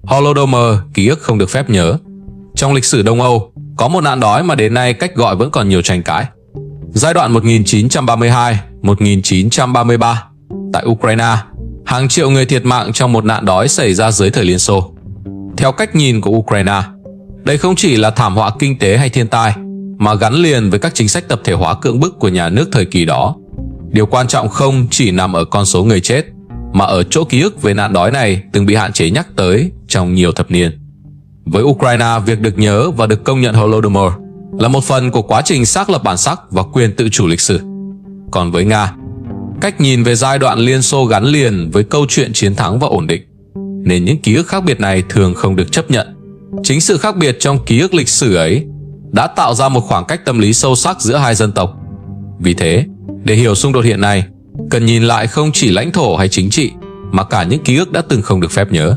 Holodomor, ký ức không được phép nhớ. Trong lịch sử Đông Âu, có một nạn đói mà đến nay cách gọi vẫn còn nhiều tranh cãi. Giai đoạn 1932-1933, tại Ukraine, hàng triệu người thiệt mạng trong một nạn đói xảy ra dưới thời Liên Xô. Theo cách nhìn của Ukraine, đây không chỉ là thảm họa kinh tế hay thiên tai, mà gắn liền với các chính sách tập thể hóa cưỡng bức của nhà nước thời kỳ đó. Điều quan trọng không chỉ nằm ở con số người chết, mà ở chỗ ký ức về nạn đói này từng bị hạn chế nhắc tới trong nhiều thập niên. Với Ukraine, việc được nhớ và được công nhận Holodomor là một phần của quá trình xác lập bản sắc và quyền tự chủ lịch sử. Còn với Nga, cách nhìn về giai đoạn Liên Xô gắn liền với câu chuyện chiến thắng và ổn định, nên những ký ức khác biệt này thường không được chấp nhận. Chính sự khác biệt trong ký ức lịch sử ấy đã tạo ra một khoảng cách tâm lý sâu sắc giữa hai dân tộc. Vì thế, để hiểu xung đột hiện nay, cần nhìn lại không chỉ lãnh thổ hay chính trị, mà cả những ký ức đã từng không được phép nhớ.